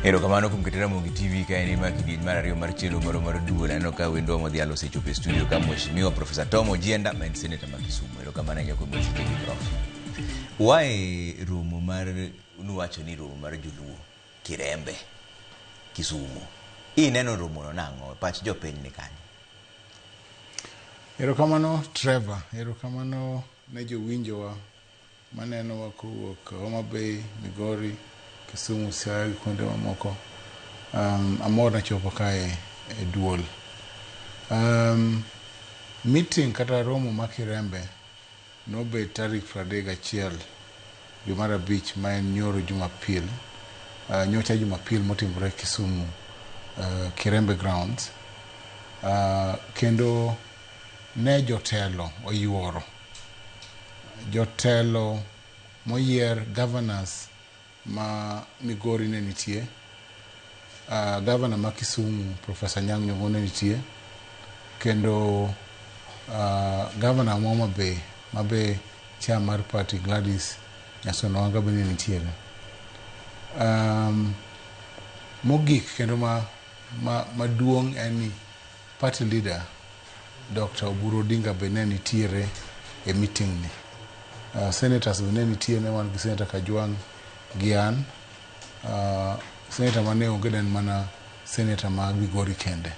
Erokamano kuom keto Ramogi TV ka en ma kidieny mar ariyo mar chenro moro mar duol. Aneno ka wendo modhialo osechopo e studio ka Mheshimiwa Profesa Tom Ojienda ma en senator ma Kisumu. Erokamano ahinya kuom weche gi Prof. Wae romo mar nuwacho ni romo mar joluo Kirembe Kisumu. Ineno romo no nang'o pach jopiny ni kanyo? Erokamano Trevor, erokamano ne jowinjowa maneno wa kowuok Homa Bay, Migori, Kisumu, Siaya gi kuonde mamoko. Amor na chopo kae e duol. Meeting kata romo ma Kirembe nobe tarik 31 dwe mar abich ma en nyoro Jumapil. Nyocha Jumapil motimore Kisumu, Kirembe Grounds. Kendo ne jotelo oyuoro. Jotelo moyier governors ma Migori ne nitie. Governor ma Kisumu Profesa Nyang' Nyong'o ne nitie. Kendo governor ma Homa Bay mabe chair mar party Gladys Nyasonwanga bende nitiere. Mogik kendo maduong' en ni party leader Dr. Oburu Odinga bende nitiere e meeting ni. Senators bende nitiere, ne wan gi Senator Kajwang' Gian. Senator mane onge en mana Senator ma Migori kende.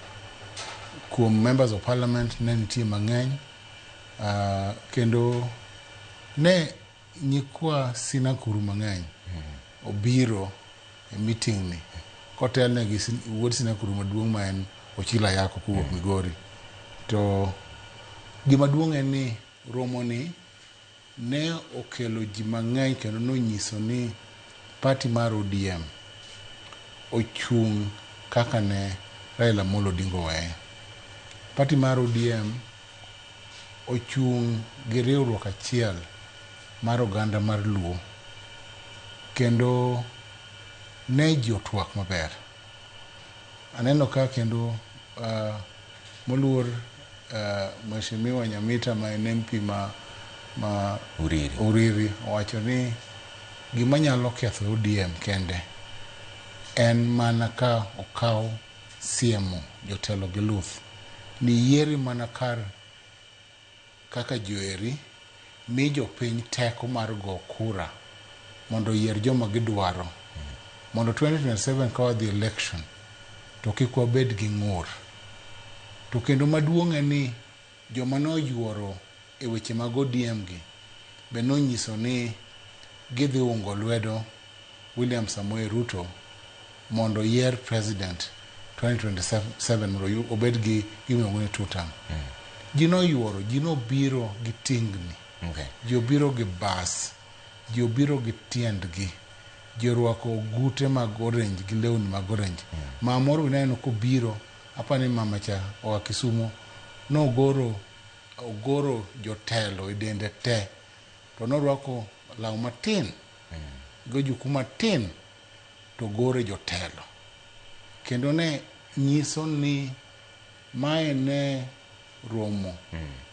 Kuom members of parliament ne nitie mang'eny. Kendo ne nyikwa sinakuru mang'eny obiro e meeting ni. Kotel ne gi wuod sinakuru maduong' ma en Ochila Yako kowuok Migori. To gima duong' en ni romo ni ne okelo ji mang'eny kendo nonyiso ni party mar ODM ochung' kaka ne Raila Amolo Odinga weye. Party mar ODM ochung' gi riwruok achiel mar oganda mar Luo. Kendo ne ji otwak maber. Aneno ka kendo moluor Mheshimiwa Nyamita ma en MP ma Uriri owacho ni gima nyalo ketho ODM kende en mana ka okaw siemo jotelo gi luth ni yieri mana kar kaka joeri mi jopiny teko mar go kura mondo yier joma gidwaro mondo 2027 kawa the election to kik wabed gi ng'ur. To kendo maduong' en ni joma noyuoro e weche mag ODM gi be nonyiso ni gidhi ungo lwedo William Samoei Ruto mondo yier president 2027 mondo obed gi gimiluongo ni two-term. Ji noyuoro, ji nobiro gi tingni, ji obiro gi bas, ji obiro gi tiendgi, ji orwako gute mag orange gi lewni mag orange. Mamoro uneno kobiro apani mama cha oa Kisumu ogoro jotelo e dende te to norwako law matin gojuku matin to gore jotelo kendo ne nyiso ni mae ne romo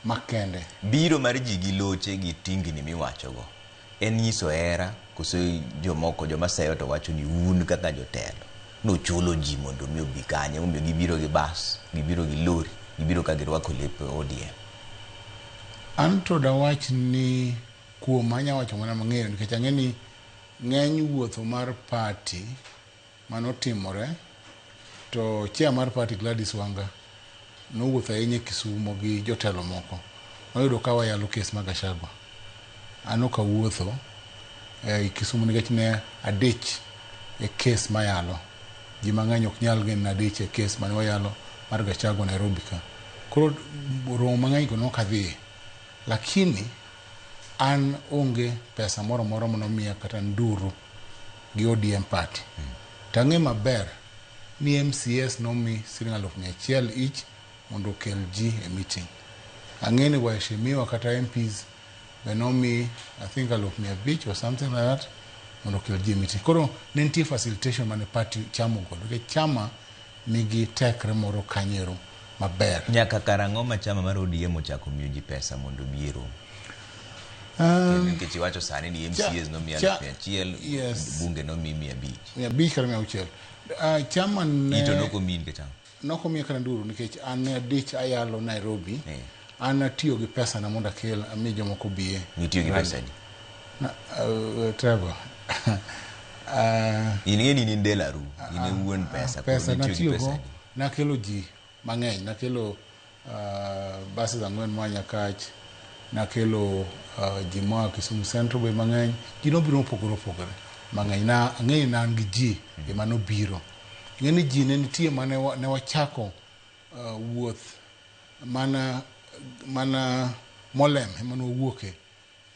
makende. Biro mar ji gi loche gi tingni miwacho go en nyiso hera koso joma seyo to wacho ni un kaka jotelo nochulo ji mondo mi obi kanye, omiyo gibiro gi bas, gibiro gi lori, gibiro ka girwako lepe ODM. Anto da wach ni kuom anya wacho mana mang'eyo nikech ang'e ni ng'eny wuotho mar party manotimore to chair mar party Gladys Wanga nowuotho ahinya Kisumu gi jotelo moko. Noyudo ka wayalo kes mag Gachagua. Ano ka wuotho Kisumu nikech ne adich e kes mayalo. Ji mang'eny ok nyal gen adich e kes mane wayalo mar Gachagua Nairobi ka. Koro romo mang'eny ko nokadhi. Lakini an onge pesa moro manomiya kata nduru gi ODM party. Tang'e maber ni MCS nomi Sh100,000 each mondo okel ji e meeting. Ang'e ni waheshimiwa kata MPs benomi I think 500,000 or something like that mondo okel ji e meeting. Koro ne nitie facilitation mane party chamo golo. Nikech chama nigi tekre moro kanyero maber. Nyaka karang'o ma chama mar ODM ochako miyo ji pesa mondo biro? Nikech iwacho sani ni MCAs no miya 1,000, yes. bunge no mi 500. 500 kata 600. Chama ne Ito noko min ke chama. Noko miya kata nduru nikech an ne dich ayalo Nairobi. An atiyo gi pesa na mondo akel ami jomoko biye. Nitiyo gi pesa ni. Trevor. Ini ni ndelaru, ini wuon pesa. Pesa natiyo go, nakelo ji mang'eny, nakelo buses ang'wen mwanya kach, nakelo ji moa Kisumu Central be mang'eny, ji nobiro opogore mang'eny, na ang'eyo na an gi ji ema nobiro. Ng'eni ji ne nitie mane wachako wuoth mana molem ema nowuoke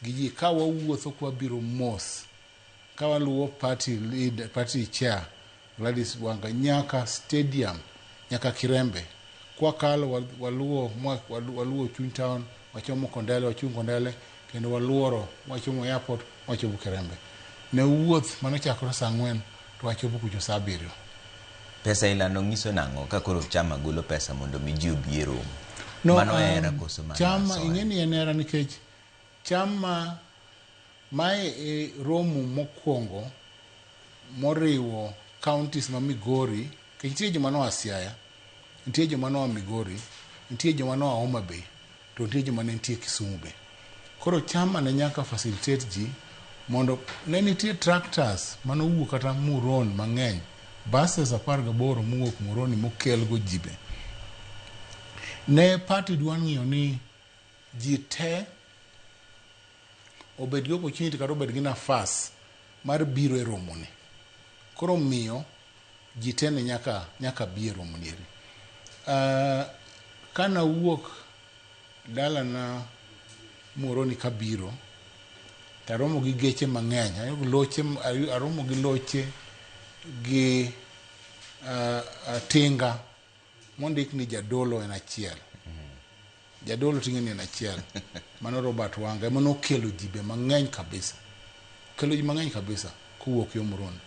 gi ji ka wawuotho kwa biro mos ka waluwo party chair Gladys Wanga nyaka stadium nyaka Kirembe kwa kalo waluwo Chuny Town wachomo Kondele wachung Kondele kendo waluoro wachomo airport wachomo Kirembe ne wuoth manochakore saa 4 to wachopo kucho saa 7. Pesa ilano ngiso nango ka koro chama golo pesa mondo mi ji obi e romo. Mano era koso mana. Chama ingeni enera nikech chama mae romo mokwongo moriwo counties ma Migori, nitie joma no Siaya, nitie joma no Migori, nitie joma no Homa Bay, to nitie joma nitie Kisumu Bay. Koro chama ne nyaka facilitate ji mondo ne nitie tractors mano wuok kata Muron mang'eny, buses 18 muwuok Muroni mokel go jibe. Ne party dwan ng'iyo ni ji te obed gi opportunity kata obed gi nafas mar biro e romo ni. Koro miyo ji te ne nyaka bi e romo ni. Kana wuok dala na Muroni kabiro taromo gi geche mang'eny, aromo gi loche gi tinga mondik ni jadolo en achiel. Jadolo ting'e ni en achiel. Mano Robert Wanga mano kelo jibe mang'eny kabisa. Kelo ji mang'eny kabisa kowuok yo Muroni.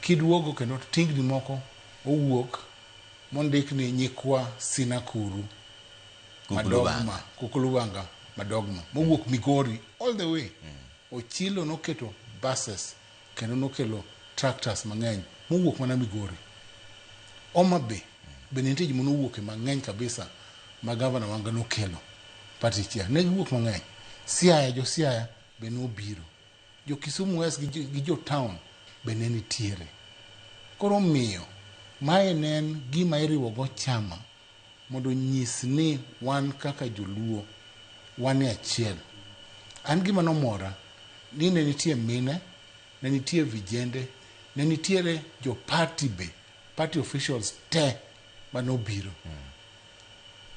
Kidwogo kendo tingni moko owuok mondik ni nyikwa Sinakuru Madogma Kukuluwanga Madogma mowuok Migori all the way. Ochilo noketo buses kendo nokelo tractors mang'eny mowuok mana Migori. Homa Bay be nitie ji monowuok mang'eny kabisa ma gavana Wanga nokelo party chair ne giwuok mang'eny. Siaya jo Siaya be nobiro, jo Kisumu West gi jo town be ne nitiere. Koro miyo mae nen gima iriwo go chama mondo nyis ni wan kaka joluo wan e achiel. An gima nomora ni ne nitie mine, ne nitie vijende, ne nitiere jo party be, party officials te manobiro.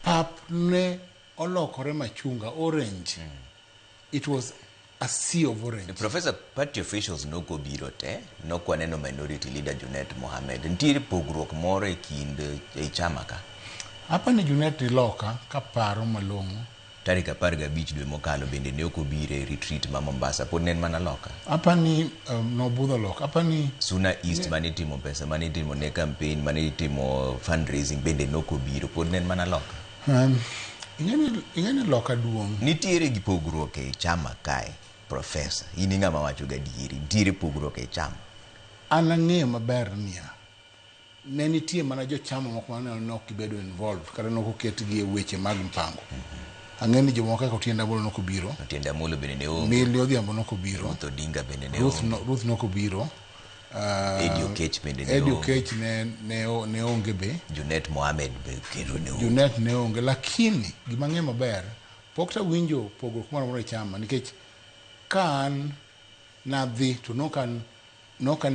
Pap ne olokore machunga, orange. It was a sea of orange. The Professor, party officials no go biro te, no kwaneno minority leader Junet Mohammed. Ntiere pogruok moro e kind e chama ka. Hapa ni Junet loka kaparo malongo. Tarik 15 dwe mokalo bende ne ok obiro e retreat ma Mombasa, pod nen mana loka. Hapa ni no budho loka. Hapa ni Suna East manitimo pesa, manitimo ne campaign, manitimo fundraising bende no ok obiro, pod nen mana loka. Ingeni loka duong. Nitiere gi pogruok e chama kae, Professor. Ini ng'ama wacho gadieri, nitiere pogruok e chama. An ang'eyo maber niya. Ne nitie mana jo chama moko mane nok gibedo involved, kata nok oketgi e weche mag mpango. Ang'eni jomoko kaka Otienda Molo noko biro. Otienda Molo bende ne onge. Millie Odhiambo noko biro. Ruth Odinga bende ne onge. Ruth noko biro. Eddie Okech bende ne onge. Eddie Okech ne onge be. Junet Mohammed be kendo ne onge. Junet ne onge, lakini gima ng'e maber, pok ta winjo pogruok moro e chama nikech ka an nadhi to nokan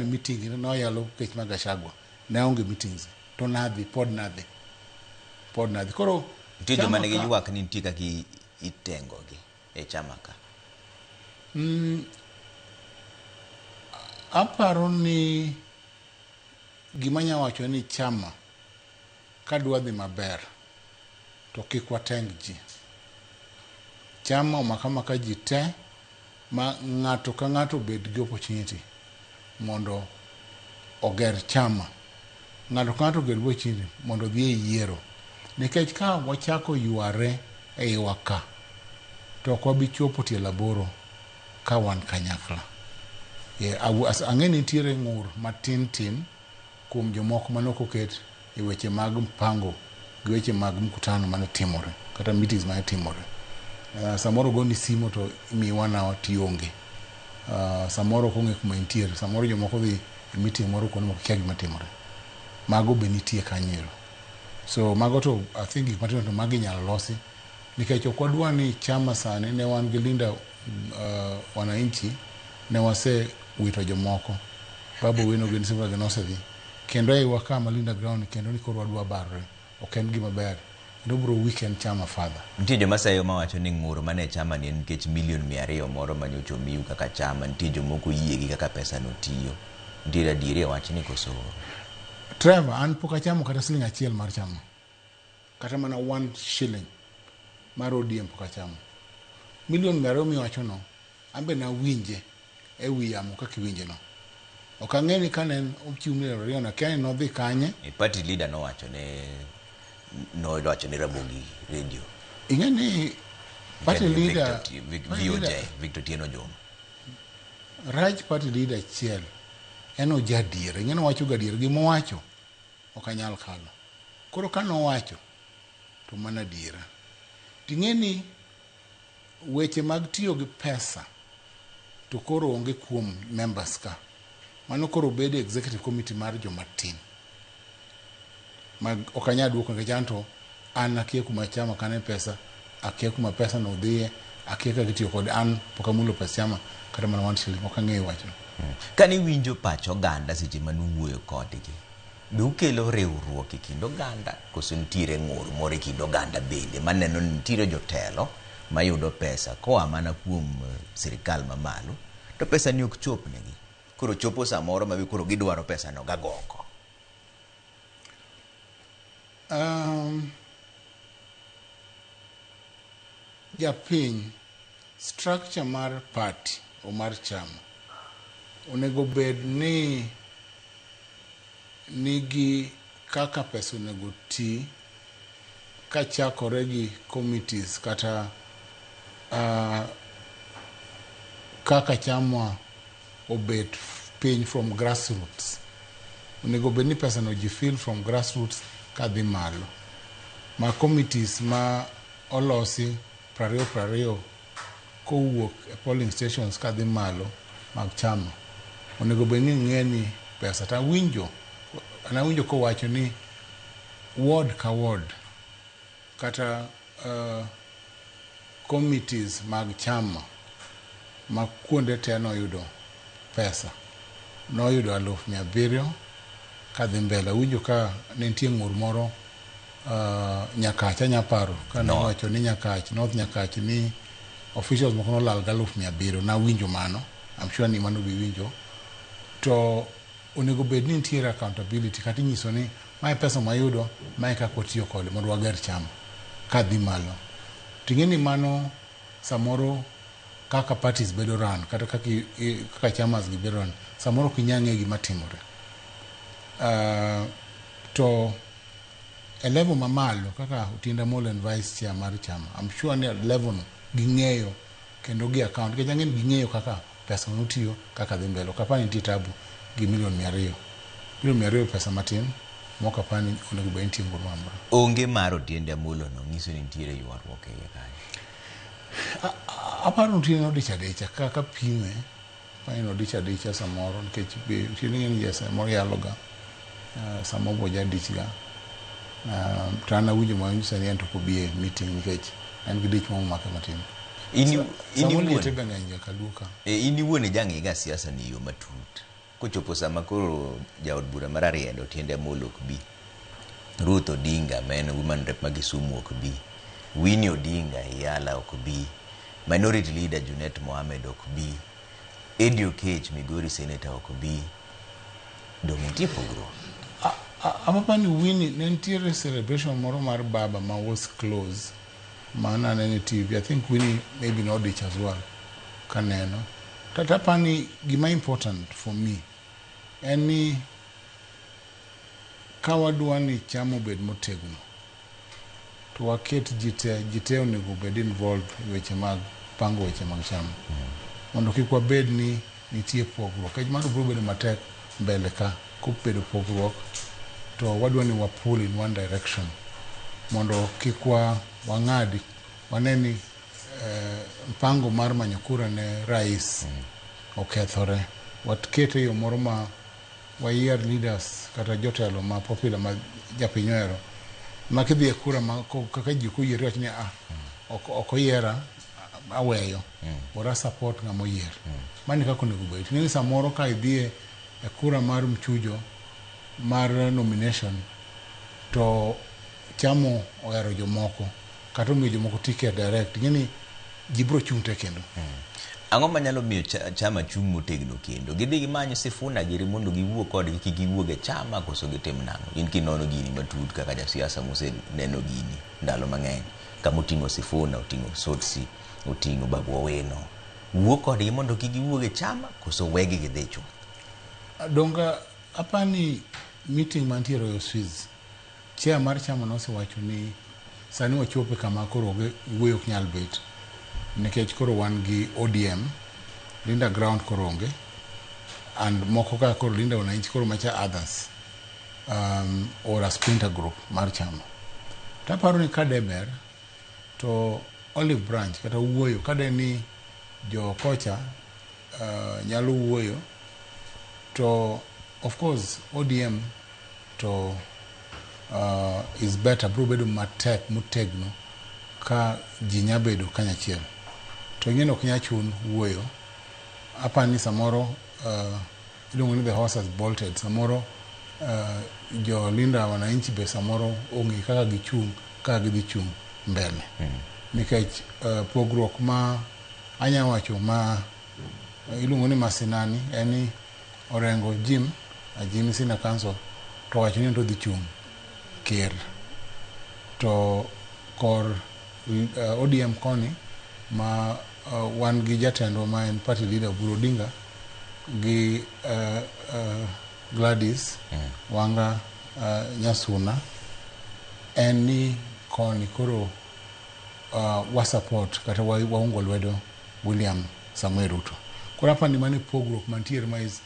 meeting no yalo kech magashagwa. Ne onge meetings. To nadhi pod nadhi. Koro nitie joma ne giywak ni nitie kaka itengo gi e chama ka. Aparo ni gima nya wacho ni chama kadwa dhi maber to kik wateng ji. Chama omaka ji te ma ng'ato ka ng'ato bed gi opportunity mondo oger chama. Ng'ato ka ng'ato bed gi opportunity mondo dhi e yiero. Nikech ka wachako yware e iwa ka to ok wabi chopo tielo 8 ka wan kanyakla. Ang'e ni nitiere ng'ur matin kuom jomoko manok oket e weche mag mpango gi weche mag mkutano mane timore kata meetings mane timore. Samoro goni simo to imi wana tionge. Samoro kong'e kuma intiere, samoro jomoko dhi e meeting moro kuno mok kia gima timore. Mago be nitie kanyo. So mago to I think gik matino to magi nyalo losi nikech ok wadwa ni chama sani ne wan gi linda wananchi ne wase wito jomoko. Babu Wino gi Nsiva Genosedhi kendo ai waka malinda ground kendo ni koro wadwa barre. Ok en gima ber. Dobro weekend chama father. Nitie joma sayo mawacho ni ng'ur mane chama ni nikech milion 200 moro manyocho miu kaka chama. Nitie jomoko yie gi kaka pesa no tiyo. Ndiera diere wach ni koso. Trevor, an poka chamo kata siling achiel mar chamo. Kata mana 1 shilling mar ODM poka chamo. Milion 200 miwacho no, ambe na winje e wiyamo kaka winje no. Ok ang'e ni kanen ochiw milion 200 na kane no dhi kanye. Party leader no wacho ne Ramogi radio. Ing'e ni party leader VOJ Victor Tieno Jom. Raj party leader chiel eno jadier. Ing'e no wacho gadier gimo wacho ok anyal kalo. Koro kano wacho to mana diera. Ting'e ni weche mag tiyo gi pesa to koro onge kuom members ka. Mano koro bede executive committee mar jomatin. Mag okanya duoko nke janto an akia kuma chama kane pesa, akia kuma pesa no dhiye, akia ka gitiyo kod an pokamulo pesa chama kata mana 1 shilling ok ang'eyo wacho. Kani winjo pacho ganda seche manuwuoyo kodgi. Be ukelo riwruok e kind oganda koso nitiere ng'ur moro e kind oganda bende maneno ni nitiere jotelo mayudo pesa koa mana kuom sirikal mamalo to pesa ni ok chopnegi. Koro chopo samoro ma koro gidwaro pesa no gagoko. Japiny structure mar party o mar chama onego bed ni nigi kaka pesa onego ti kachakore gi committees kata kaka chama obet piny from grassroots. Onego bed ni pesa no ji feel from grassroots kadhi malo. Ma committees ma olosi 20 kowuok e polling stations kadhi malo mag chama. Onego bed ni ng'e ni pesa ta winjo kowacho ni ward ka ward kata committees mag chama ma kuonde te noyudo pesa noyudo 700,000 kadhi mbele. Winjo ka ne nitie ng'ur moro Nyakach anyaparo ka ne wacho ni Nyakach North Nyakach ni officials moko nolal 700,000 na winjo mano. I'm sure ni mano biwinjo. To onego bed ni nitiere accountability kata nyiso ni mae pesa mayudo mae kako tiyo kode mondo wager chama kadhi malo. Ting'e ni mano samoro kaka parties bedo run kata kaka chamas gi bedo run samoro kinyang'e gima timore. To a level mamalo kaka Otienda Molo and vice chair mar chama, I'm sure ni level no ging'eyo kendo gi account ke jang'en ging'eyo kaka pesa no tiyo kaka dhi mbele. Kapani nitie tabu gi milion 200. Milion 200 pesa matin moka pani onego bed nitie ngoro moro. Onge mar Otienda Molo no nyiso ni nitiere ywaruok e iye kanyo. Aparo nitie no dicha kaka pime pani no dicha samoro nikech be tiende ng'en yes moro yaloga samo boja dichga. Tana winjo ma nyisa ni ento ko bie meeting nikech en gi dich mo make matin. Ini wuone jangi ga siasa ni yo matut. Kochopo sama koro jaod bura mar Ariendo Otienda Molo ok bi. Ruth Odinga men woman rep ma Kisumu ok bi. Winnie Odinga Yala ok bi. Minority leader Junet Mohamed ok bi. Eddie Okech Migori senator ok bi. Domintie pogro. Amapani Winnie nentiere celebration moro mar baba ma was close. Mana nene TV. I think Winnie maybe not ditch as well. Kaneno. Tatapani gima important for me. Any kawadwa ni chamo bed motegno. to waket jite onego bed involved weche mag pango weche mag chama mondo kik wabed ni nitie pogruok kech mano biro bedo matek mbele ka kobedo pogruok to wadwa ni wapull in one direction mondo kik wang'adi waneni mpango mar manyo kura ne rais okethore watkete yo moro ma wayier leaders kata jotelo ma popular ma japiny ohero ma kidhi e kura ma kaka ji koyiere wach ni ok oyiera aweyo ora support ng'ama oyier mani kaka onego bed ni samoro ka idhie e kura mar mchujo mar nomination to chamo ohero jomoko kata omiyo jomoko ticket direct ng'eni ji biro chung' te kendo ang'o manyalo miyo chama chung' motegno kendo gidhi gimanyo Sifuna giri mondo giwuo kodgi kik giwuog e chama koso gitim nang'o in kinono gini matut kaka jasiasa moseneno gini ndalo mang'eny kama oting'o Sifuna oting'o Sotsi oting'o Babu Owino wuo kodgi mondo kik giwuog e chama koso wegi gidhi chung' donga apani meeting mantiere e Swiss chair mar chama nosewacho ni sani wachope kama koro wuoyo ok nyal bet nikech koro wan gi ODM Linda Ground koro onge and moko ka koro Linda Wananchi koro macha others or a splinter group mar chama taparo ni kadeber to Olive Branch kata wuoyo kade ni jo kocha nyalo wuoyo to of course ODM to is better bro bedo matek mutegno ka ji nyabedo kanyachiel to ng'eno ok nyachun wuoyo apani samoro iluongo ni the horse has bolted samoro jo Linda Wananchi be samoro onge kaka gichung' kaka gidhi chung' mbele nikech pogruok ma anyawacho ma iluongo ni masinani eni orengo Jim Sina Council to wacho ni to dhi chung' ker to kor ODM koni ma wan gi jatendo ma en party leader Oburu Odinga gi Gladys Wanga Nyasuna en ni koni koro wa support kata waungo lwedo William Samuel Ruto kora pandi mane pogruok mantiere ma is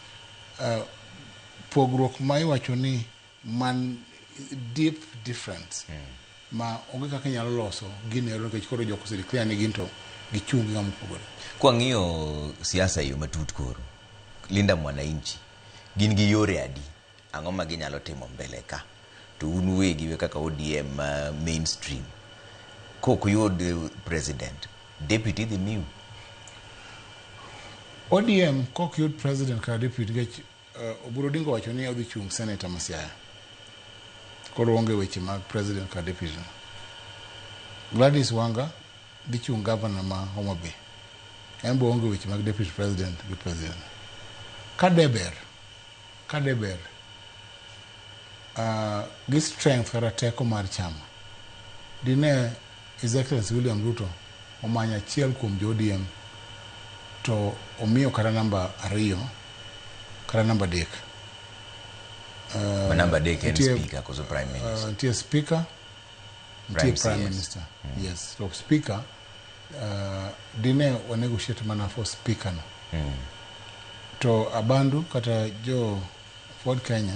pogruok ma iwacho ni man deep difference ma onge kaka nyalo loso gini ero nikech koro joko clear ni ginto gichungi ng'ama opogore kwa ng'iyo siasa yo matut koro Linda Mwananchi gin gi yore adi ang'o ma ginyalo timo mbele ka to un wegi we kaka ODM mainstream kok yud president deputy the new ODM kok yud president ka deputy gech Oburu Odinga wacho ni odhi chung' senator Masiaya koro onge weche mag president ka deputy Gladys Wanga dhi chung' governor ma Homa Bay embo onge weche mag deputy president gi president kadeber gi strength kata teko mar chama dine His Excellency William Ruto omanya achiel kuom jo ODM to omiyo kata namba 2 kata namba 3 namba 3 en speaker koso prime minister ntie speaker ntie prime minister yes so speaker dine wa negotiate mana for speaker no to abandu kata jo Ford Kenya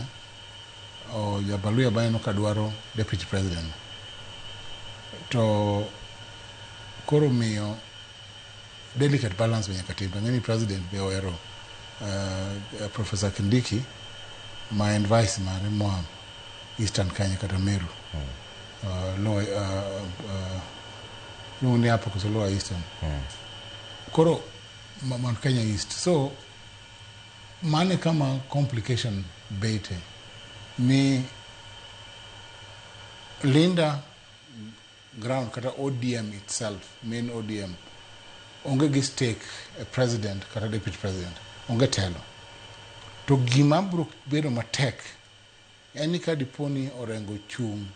o Jabaluya bayano kadwaro deputy president to koro miyo delicate balance wenye katiba ngeni president be oero Professor Kindiki my advice mare mo Eastern Kenya kata Meru nuni hapo kwa Lower Eastern koro Mount Kenya East so mane kama complication bete ni Linda ground kata ODM itself main ODM onge gi stake a president kata deputy president onge telo to gima bro bedo matek eni ka diponi orengo chung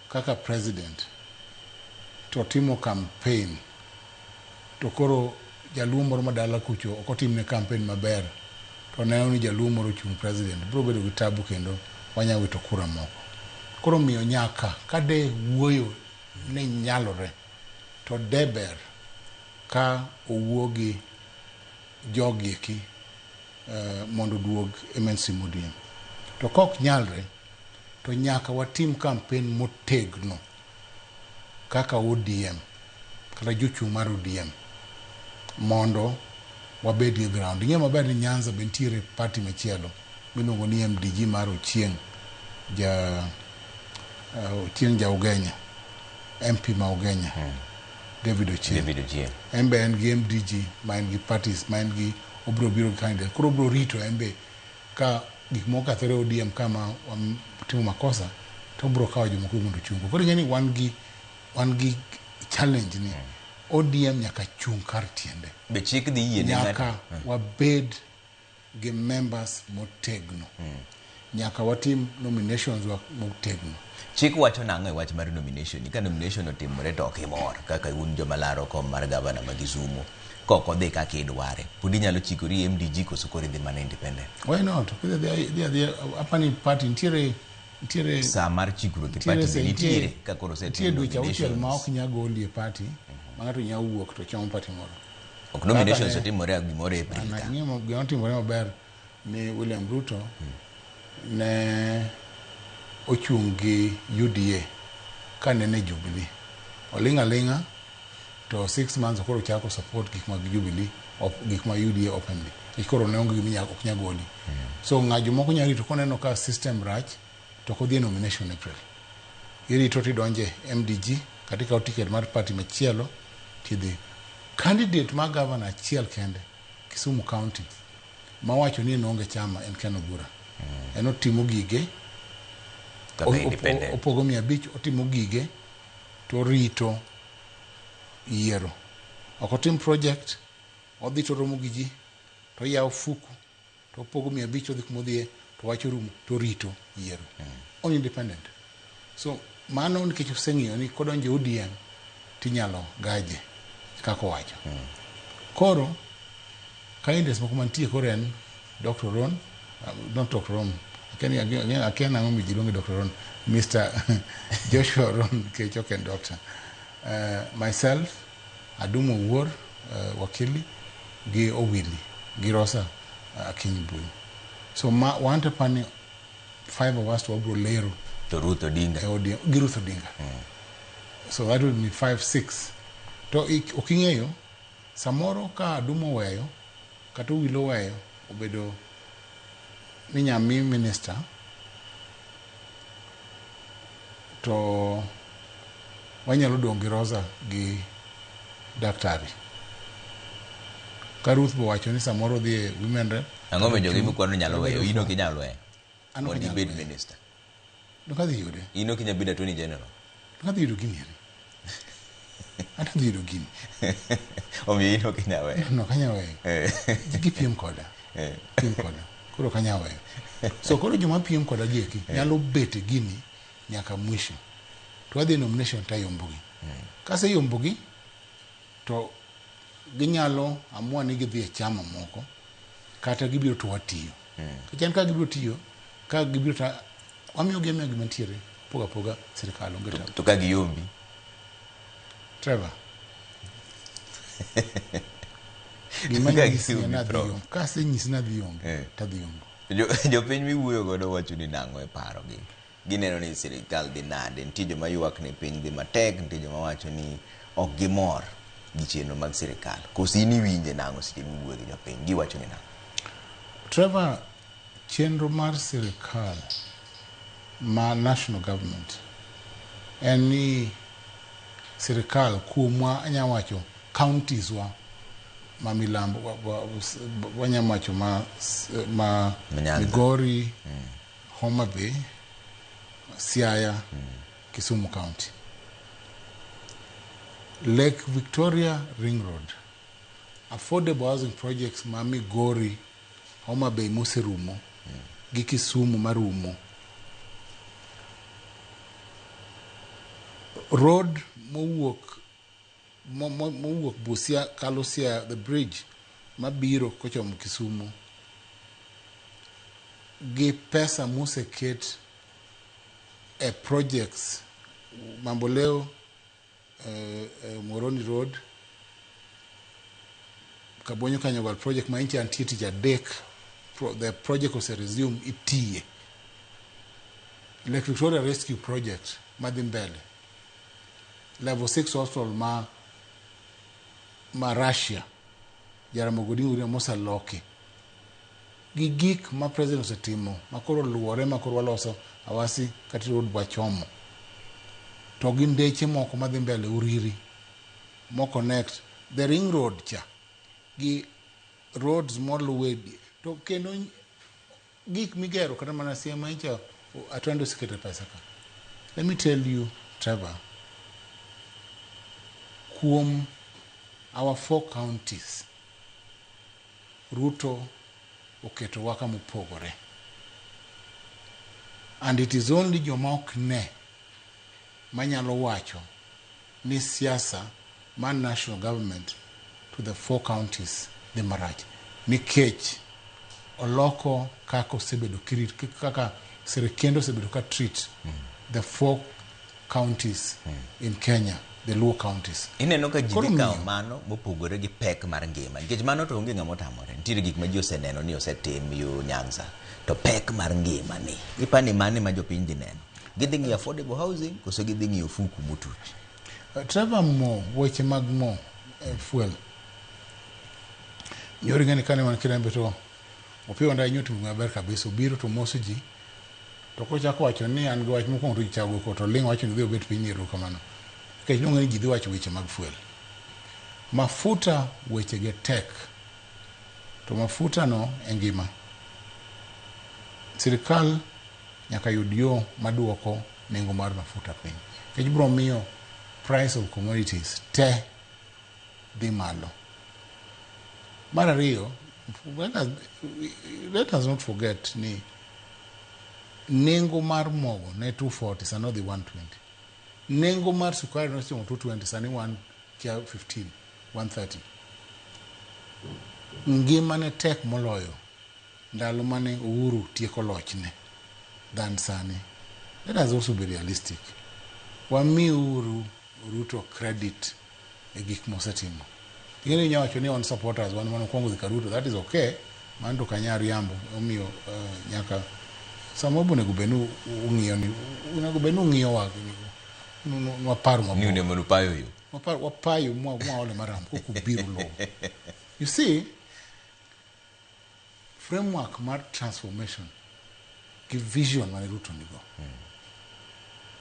kaka president to timo campaign to koro jaluo moro madala kucho okotimne campaign maber to neno ni jaluo moro chung president bro bedo gi tabu kendo wanya wito kura moko koro miyo nyaka kade wuoyo ni nyalore to deber ka owuogi jogieki mondo duog MNC modiem. To kok nyalre to nyaka watim campaign motegno kaka ODM kata jochung' mar ODM mondo wabed gi ground. Ing'e maber ni Nyanza be nitiere party machielo miluongo ni MDG mar Ochieng' ja Ugenya, MP ma Ugenya, David Ochieng'. Embe en gi MDG ma en gi parties ma en gi obro biro candidate. Koro obro rito embe ka gik moko athore ODM kama timo makosa to obro kawo jomoko mondo chungo. Koro ing'e ni wan gi challenge ni ODM nyaka chung kar tiende. Be chik dhi yie nyaka wabed gi members motegno. Nyaka watim nominations motegno. Chik wacho nang'o e wach mar nomination? Ka nomination otimore to ok imor kaka un joma laro kom mar gavana ma Kisumu kok odhi kaka idware. Pudi nyalo chikori MDG koso koro idhi mana independent. Why not? Apani party nitiere sa mar chikruok e party nitiere ka koro nitiere dweche auchiel ma ok nyal golie party ma ng'ato nyalo wuok to chomo party moro. Ok nominations otimore gimoro e April ka. Gima timore maber ni William Ruto ne ochung' gi UDA ka nene Jubilee. Olinga linga to 6 months koro chako support gik mag Jubilee gik ma UDA openly. Ikoro ne onge gimi ok nyagoli. So ng'ajo moko nyalo rito koneno ka system rach to kodhi nomination April. Irito tidonje MDG katika ticket mar party machielo tidhi. Candidate ma governor achiel kende Kisumu County ma wacho ni onge chama en Ken Obura. En otimo gige opogo 500 otimo gige to rito yiero. Ok otim project odhi to romo gi ji to yawo fuku to opogo 500 odhi kumodhie to wacho rumo to rito yiero. On independent. So mano nikech oseng'iyo ni kodonje ODM tinyalo gaje kako wacho. Koro kindness moko mantie koro en Dr. Ron, not Dr. Ron, I can't remember Dr. Ron, Mr. Joshua Ron Kechoken doctor. Myself, Adumo War, Wakili, Gi Owili, Gi Rosa Akinyibui. So one pani 5 of us to Obro Leru. To Ruth Odinga. Gi Ruth Odinga. So that will be 5, 6. To oking'eyo samoro ka Adumo weyo kata Owilo weyo obedo ni nyami minister to wanyalo dong' gi Rosa gi daktari. Ka Ruth bo wacho ni samoro dhi e women rep. Ang'o me jogi mikwano nyalo weyo? Ino kinyalo weyo? Mondo ibed minister. Nokadhi yude. Ino kinyabedo attorney general. Nokadhi yudo gini. Ata dhi yudo gini. Omiyo ino kinya weyo? No, kanya weyo. Gipiem koda. Piem koda. Koro kanya weyo. So koro joma piem koda gieki nyalo bete gini nyaka mwisho. To wadhi nomination ta yombogi. Kase yombogi to ginyalo amua ni gidhi e chama moko kata gibiro to watiyo. Kachan ka gibiro tiyo, ka gibiro ta wamiyo gemi mantiere poga sirikal onge ta. To ka giyombi Trevor. Gima nyisi na dhiyo. Kase nyisi na dhiyo. Ta dhiyo. Jopiny miwuoyo godo wacho ni nang'o e paro gi. Gineno ni sirikal dhi nade. Nitie joma ywak ni piny dhi matek, nitie joma wacho ni ok gimor gi chenro mag sirikal. Kosi ni winje nang'o seche miwuoyo gi jopiny. Giwacho ni nang'o. Trevor, chenro mar sirikal ma national government en ni sirikal kumwa anyawacho counties wa ma milambo wanyamacho ma Migori, Homa Bay, Siaya, Kisumu County. Lake Victoria Ring Road. Affordable housing projects ma Migori, Homa Bay moserumo, gi Kisumu marumo. Road mowuok Busia Kalusia, the bridge mabiro kochomo Kisumu gi pesa moseket e projects Mamboleo Moroni Road, Kabonyo Kanyogal project ma inchi antie tich adek, the project was resumed itie. Lake Victoria Rescue Project, madhi mbele. Level 6 hospital ma Russia, Ramogi uri mosa loki. Gigik ma president osetimo, makoro luore makoro waloso awasi kati road Bwachomo. To gi ndeche moko madhi mbele Uriri. Mo connect the ring road cha. Gi roads moluwe. To kendo gik migero kata mana siema icha atwando sikete pesa ka. Let me tell you, Trevor, kuom our 4 counties, Ruto oketo waka mupogore. And it is only joma ok ne manyalo wacho ni siasa man national government to the 4 counties the marach. Nikech oloko kako osebedo kirit kaka serikendo osebedo ka treat the 4 counties in Kenya, the Luo counties. Ineno ka jidhi kao mano mopogore gi pek mar ngima. Nikech mano to onge ng'ama otamore. Nitiere gik ma ji oseneno ni osetim yo Nyanza. To pek mar ngima ni. Ipani mane ma jopiny dhi neno. Gidhi ng'iyo affordable housing, koso gidhi ng'iyo fuku mutuch. Trevor mo, weche mag mo, fuel. Nyori ngani kane wan kirembe to opiwa nda inyoti maber kabisa obiro to moso ji. To kochako wacho ni an gi wach mokwongo to chago ko to ling wacho ni dhi obet piny ero kamano. Nikech nong'e ni ji dhi wacho weche mag fuel. Mafuta weche ge tek. To mafuta no e ngima. Sirikal nyaka yud yo maduoko nengo mar mafuta piny. Nikech biro miyo price of commodities te dhi malo. Mar ariyo, let us not forget ni nengo mar mogo ne 240 sano dhi 120. Nengo mar sukari no simo 220 sani 115, 130. Ngima ne tek moloyo ndalo mane Uhuru tieko lochne than sani. Let us also be realistic. Wami Uhuru Ruto credit e gik mosetimo. Ingeni nyawacho ni on supporters wan mano kwongo dhika Ruto, that is okay. Mando kanyari yambo omiyo nyaka samobu nego benu ung'iyo ni unego benu ng'iyo wa no paru mabo. Ni une manupayo yo. Wapayo mwa ole maram ku biru lo. You see, framework mar transformation give vision man Ruto nigo.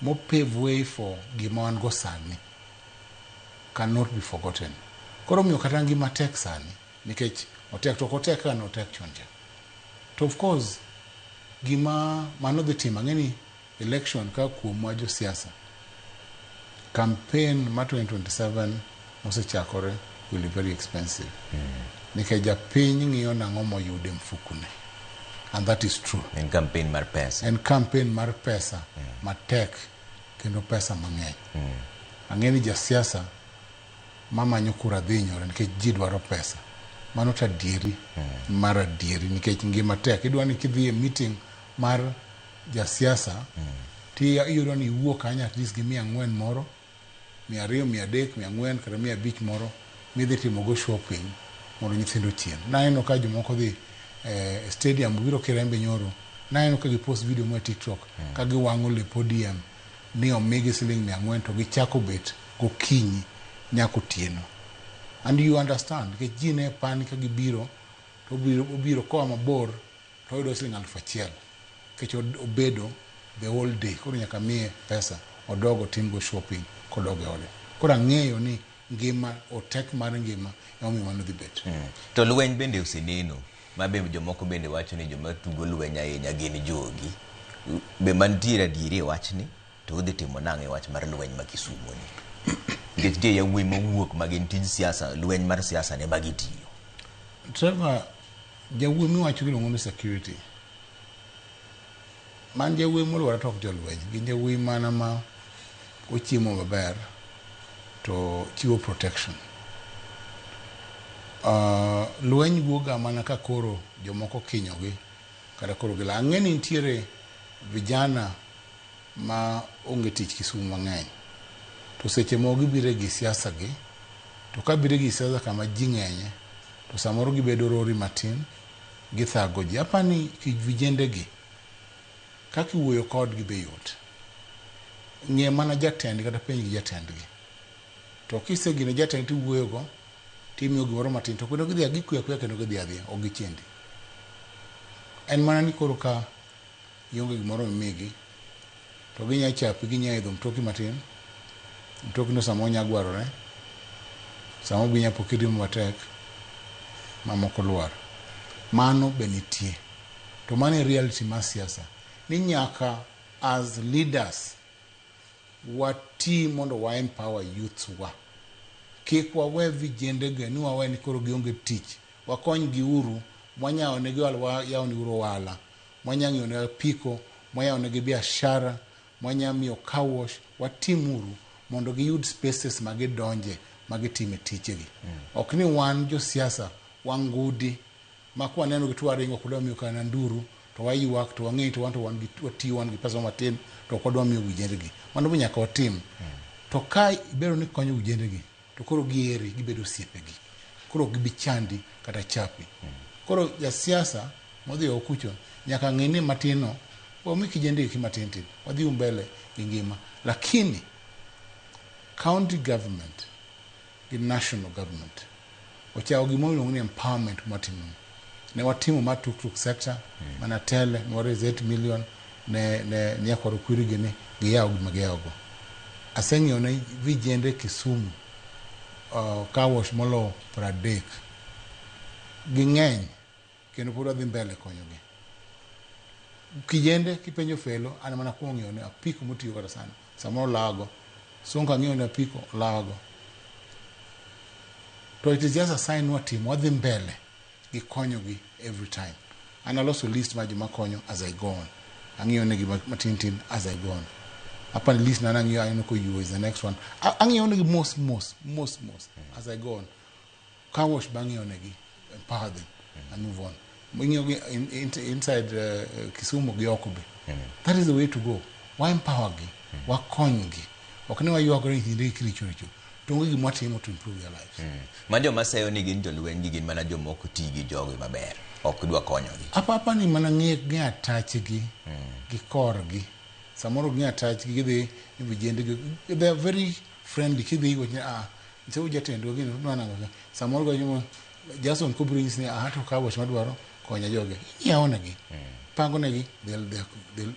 Mo pave way for gima wan go sani cannot be forgotten. Koro miyo kata ngima tek sani nikech otek to kotek kan otek chonja. To of course gima mano dhi timo ng'eni election ka kuom wajo siasa. Campaign ma 2027 mosechakore will be very expensive. Nikech japiny ng'iyo nang'o moyude mfukune. And that is true. En campaign mar pesa. En campaign mar pesa matek kendo pesa mang'eny. Ang'eni ja siasa mamanyo kura dhi nyore nikech ji dwaro pesa. Mano ta dieri mar adieri nikech ngima tek. Idwa ni kidhi e meeting mar ja siasa ti iyudo ni iwuok kanyo at least gi 400 moro, 200, 300, 400 kata 500 moro midhi timo go shopping mondo nyithindo chiem. Naneno ka jomoko dhi stadium biro Kirembe nyoro. Naneno ka gipost video mo TikTok ka giwang'o le podium ni omigi $400 to gichako bet gokinyi nyako tieno. And you understand ke ji ne pan ka gibiro to obiro koa mabor to yudo $1,000 kech obedo the whole day. Koro nyaka miye pesa odogo tim go shopping kodogo ode. Koro ang'eyo ni ngima otek mar ngima yomi mano dhi bet. To lweny bende oseneno mabe jomoko bende wacho ni joma tugo lweny ahinya gin jogi. Be mantiere adieri wachni to udhi timo nang'e wach mar lweny ma Kisumu ni. Nikech tie yawuoyi mowuok magin tij siasa, lweny mar siasa ne magitiyo. Trevor, jawuoyi miwacho giluongo ni security. Man jawuoyi moluora tok jolweny. Gin jawuoyi mana ma ochiemo maber to chiwo protection. Lweny wuoga mana ka koro jomoko kinyogi kata koro gila. Ang'eni nitiere vijana ma onge tich Kisumu mang'eny. to seche moko gibire gi siasa gi, to ka bire gi siasa kama ji ng'enye, to samoro gibedo rori matin, githago ji. Apani vijende gi, kaka iwuoyo kodgi be yot. Ng'e mana jatendgi kata penj gi jatendgi. To kise gine jatend tiwuoyo go, timiyo gimoro matin, to kendo gidhi gikwe kendo gidhi adhiya, ok gichendi. En mana ni koro ka ionge gimoro mimigi, to ginya chapi, ginya idho mtoki matin, mtoki no samo nya gwarore, samo binya pokidi matek, mamoko luar. Mano be nitie. To mano e reality ma siasa. Ni nyaka as leaders, wati mondo wa empower youths wa. Kik wawe vijende ge, ni wawe ni koro gionge tich. Wakony gi uru, mwanya onegi walwa yao ni uru wala. Mwanya ngi onegi piko, mwanya onegi biashara, mwanya miyo car wash, watim uru, mondo gi yud spaces magi donje, magi time tichegi. Okni wan jo siasa, wangudi, makuwa neno gitu waringo kulewa miyo kana nduru, to wayi wak, to wangi, to wati wan gi pesa matin, to kodwa miyo vijende gi. Mando nyaka watim. To kai ibero ni konyo vijende gi, to koro gieri, gibedo siepe gi. Koro gibichandi kata chapi. Koro ya siasa, modhi okucho, nyaka ngini matino, wamiki jende ki matintin, wadhi umbele ingima. Lakini, county government, the national government, ochao gimoyo ngini empowerment matino. Ne watimu matuk sector, manatele, nware 8 million, ne kwa rukwiri gini, giyao go. Asengi one vijende Kisumu, kawash molo pradek. Gingeny, keno pura dhimbele konyo gi. Kijende kipenjo felo, anamana kuongi one apiko mutiyo kata sana. Samoro lago, songa ngi one apiko lago. To it is just a sign what team, what dhimbele, gi konyo gi every time. And I'll also list my konyo as I go on. Angi one gi matintin as I go on. Upon list na nangi I know you is the next one. Angi one gi most as I go on. Kawash bangi one gi, empower them and move on. Inside Kisumu Gyokobe. That is the way to go. Why empower gi? Why konyo gi? Wakani wa you are going to kilichuricho. Don't give much to improve their lives. Manjo masayo ni gin jolwen gi gin mana jomoko tigi jogo maber. Ok dwa konyo gi. Apa ni mana ngi attach gi kor gi. Samoro ngi attach gi gidhi vijende gi. They are very friendly. Kidhi go nse ujatendo gi no na samoro go nyimo Jason Kubri ni to ka wash madwaro konya joge. Yaona gi. Pango na gi they'll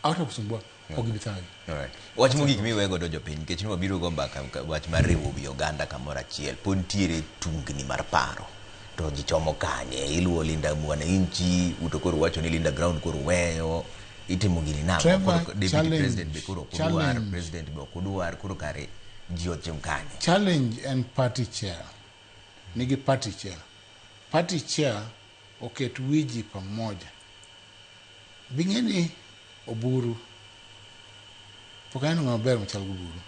out of sumbua. Alright. Wach mogik miwego do jopiny kech ni wabiro go mbaka wach mar riwo wi oganda kamoro achiel. Pod tiere tungni mar paro. To ji chomo kanye iluwo Linda Mwananchi utokoro wacho ni Linda Ground koro weyo itimo gini na deputy president be koro kudwar president be kudwar koro kare ji ochim kanye. Challenge and party chair. Nigi party chair. Party chair oket wiji pamoja. Bingeni Oburu Pokaino maber machal guburu.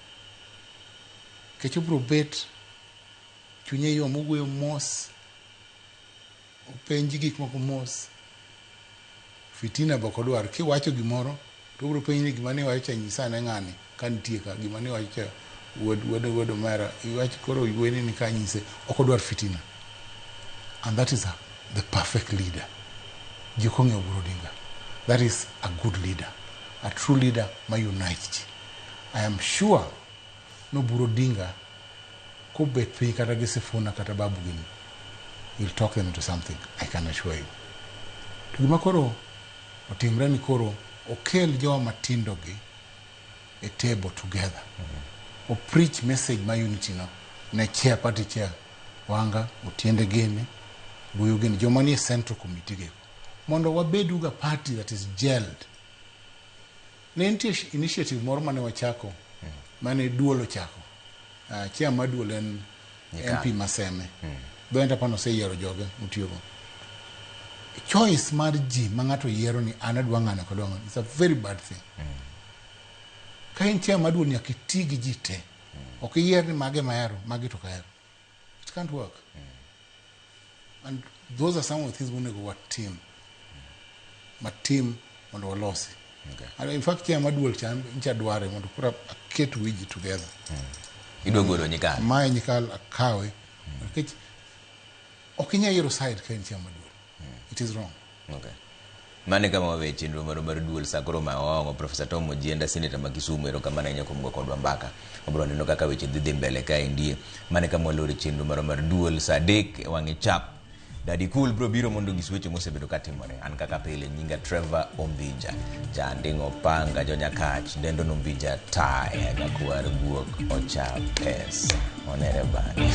Kechobro bet chunye yo muguyo mos. Openji gik moko mos. Fitina bokodwar ki wacho gimoro to bro penji gima ne wacho nyisa ne ngani kantie ka gima ne wacho wodo mara iwacho koro iweni ni kanyise okodwar fitina. And that is the perfect leader. Jikonge Obrodinga. That is a good leader. A true leader may unite. I am sure no Burodinga could be paying Katagesefona Katababugin. He'll talk them into something, I can assure you. To Gimakoro, or Timrani Koro, or kill your Matindogi a table together. Or preach message my unity no. Na chair party chair. Wanga, Utiende Gene, Buyugin, Jomani Central Committee. Mondo Wabeduga party that is gelled. Nenti initiative moro mane wachako mane duolo chako chia maduolo en MP Maseme doenda pano se yiero joge mutiyogo choice mar ji mangato yiero ni anadwa ngana kodwa ngana it's a very bad thing ka in chia maduolo ni akitigi jite ok yier ni mage mayaro mage to kayaro it can't work and those are some of the things we need to work team ma team mondo walosi Okay. And in fact, I'm a dual chan, Jadware, want to put up a kit widget together. You don't go to Nikal. My Nikal, a cow. Okinya Yero side, can Chamadul. It is wrong. Okay. Mane kama wawe chindu marumaru dual sakuroma wa Professor Tom Ojienda Senator Makisumu ero kama nanya kumwa kwa mbaka obro nino kaka weche dhidhi mbele ka indie mane kama walori chindu marumaru dual sadek wange chap Daddy Cool bro biro mondo gisweche mosebedo katimore an kaka pile nyinga Trevor Ombija jandingo panga jonya kach dendo nombija tae gakuar guok ocha pes onere bani